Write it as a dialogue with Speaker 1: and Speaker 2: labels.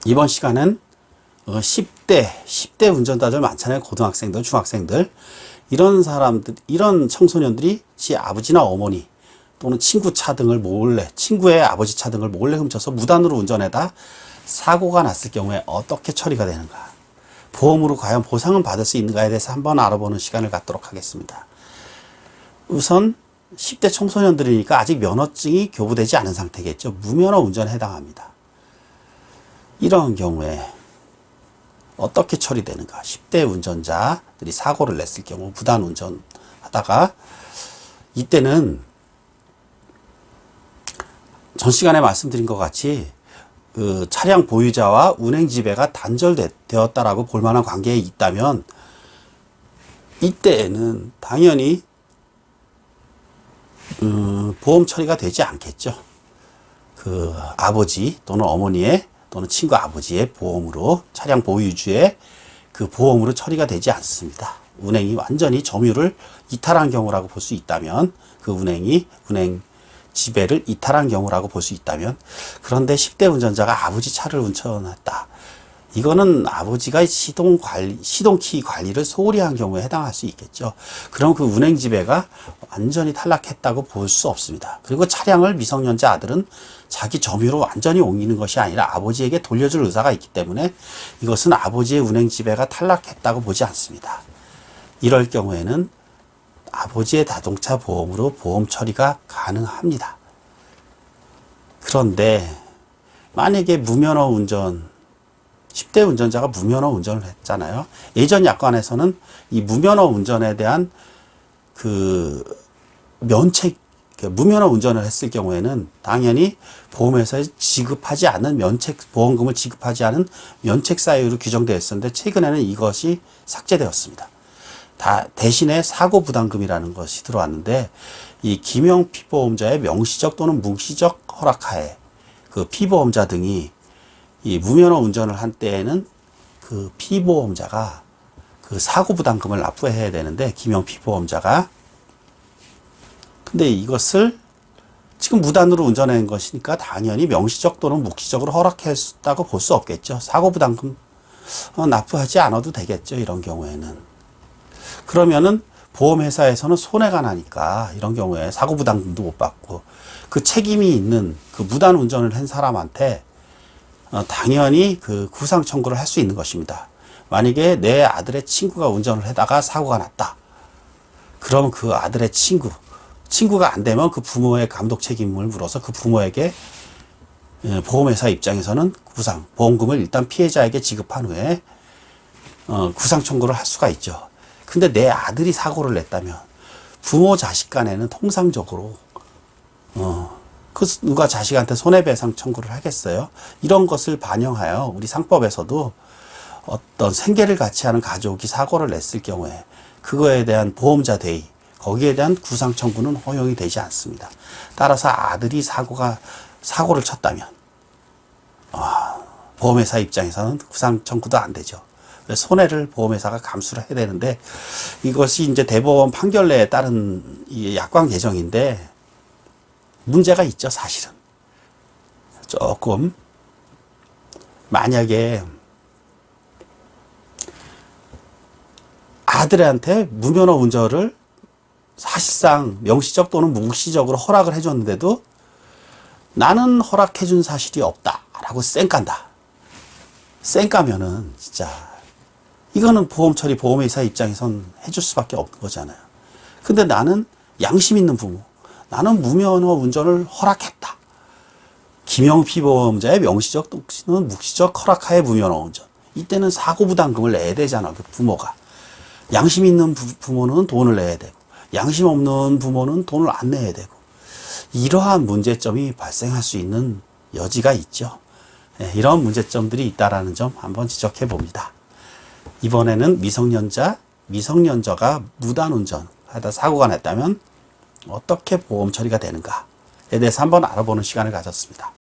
Speaker 1: 이번 시간은 10대 운전자들 많잖아요. 고등학생들, 중학생들. 이런 사람들, 이런 청소년들이 지 아버지나 어머니 또는 친구 차 등을 몰래, 친구의 아버지 차 등을 몰래 훔쳐서 무단으로 운전해다 사고가 났을 경우에 어떻게 처리가 되는가? 보험으로 과연 보상을 받을 수 있는가에 대해서 한번 알아보는 시간을 갖도록 하겠습니다. 우선 10대 청소년들이니까 아직 면허증이 교부되지 않은 상태겠죠. 무면허 운전에 해당합니다. 이런 경우에 어떻게 처리되는가? 10대 운전자들이 사고를 냈을 경우 무단 운전하다가 이때는 전 시간에 말씀드린 것 같이 그 차량 보유자와 운행 지배가 단절되었다라고 볼 만한 관계에 있다면 이때에는 당연히 보험 처리가 되지 않겠죠. 그 아버지 또는 어머니의 또는 친구 아버지의 보험으로 차량 보유주의 그 보험으로 처리가 되지 않습니다. 운행이 완전히 점유를 이탈한 경우라고 볼 수 있다면 그 운행 지배를 이탈한 경우라고 볼 수 있다면 그런데 10대 운전자가 아버지 차를 운전했다. 이거는 아버지가 시동키 관리를 소홀히 한 경우에 해당할 수 있겠죠. 그럼 그 운행 지배가 완전히 탈락했다고 볼 수 없습니다. 그리고 차량을 미성년자 아들은 자기 점유로 완전히 옮기는 것이 아니라 아버지에게 돌려줄 의사가 있기 때문에 이것은 아버지의 운행 지배가 탈락했다고 보지 않습니다. 이럴 경우에는 아버지의 자동차 보험으로 보험 처리가 가능합니다. 그런데 만약에 무면허 운전 10대 운전자가 무면허 운전을 했잖아요. 예전 약관에서는 이 무면허 운전에 대한 그 무면허 운전을 했을 경우에는 당연히 보험회사에 지급하지 않는 보험금을 지급하지 않은 면책 사유로 규정되어 있었는데 최근에는 이것이 삭제되었습니다. 대신에 사고 부담금이라는 것이 들어왔는데 이 기명 피보험자의 명시적 또는 뭉시적 허락하에 그 피보험자 등이 이 무면허 운전을 한 때에는 그 피보험자가 그 사고 부담금을 납부해야 되는데 기명 피보험자가 근데 이것을 지금 무단으로 운전한 것이니까 당연히 명시적 또는 묵시적으로 허락했다고 볼 수 없겠죠. 사고 부담금 납부하지 않아도 되겠죠. 이런 경우에는. 그러면은 보험회사에서는 손해가 나니까 이런 경우에 사고 부담금도 못 받고 그 책임이 있는 그 무단 운전을 한 사람한테 당연히 그 구상 청구를 할 수 있는 것입니다. 만약에 내 아들의 친구가 운전을 하다가 사고가 났다. 그럼 그 아들의 친구가 안 되면 그 부모의 감독 책임을 물어서 그 부모에게 보험회사 입장에서는 보험금을 일단 피해자에게 지급한 후에 구상 청구를 할 수가 있죠. 근데 내 아들이 사고를 냈다면 부모 자식 간에는 통상적으로 누가 자식한테 손해배상 청구를 하겠어요? 이런 것을 반영하여 우리 상법에서도 어떤 생계를 같이 하는 가족이 사고를 냈을 경우에 그거에 대한 보험자 대의, 거기에 대한 구상 청구는 허용이 되지 않습니다. 따라서 아들이 사고를 쳤다면 보험회사 입장에서는 구상 청구도 안 되죠. 손해를 보험회사가 감수를 해야 되는데 이것이 이제 대법원 판결내에 따른 이 약관 개정인데 문제가 있죠, 사실은. 조금 만약에 아들한테 무면허 운전을 사실상 명시적 또는 뭉시적으로 허락을 해줬는데도 나는 허락해준 사실이 없다라고 쌩깐다. 쌩까면은 진짜 이거는 보험 처리 보험회사 입장에선 해줄 수밖에 없는 거잖아요. 근데 나는 양심 있는 부모, 나는 무면허 운전을 허락했다. 기명 피보험자의 명시적 또는 묵시적 허락하에 무면허 운전. 이때는 사고 부담금을 내야 되잖아, 그 부모가. 양심 있는 부모는 돈을 내야 되고, 양심 없는 부모는 돈을 안 내야 되고, 이러한 문제점이 발생할 수 있는 여지가 있죠. 이런 문제점들이 있다라는 점 한번 지적해 봅니다. 이번에는 미성년자가 무단 운전하다 사고가 났다면 어떻게 보험 처리가 되는가에 대해서 한번 알아보는 시간을 가졌습니다.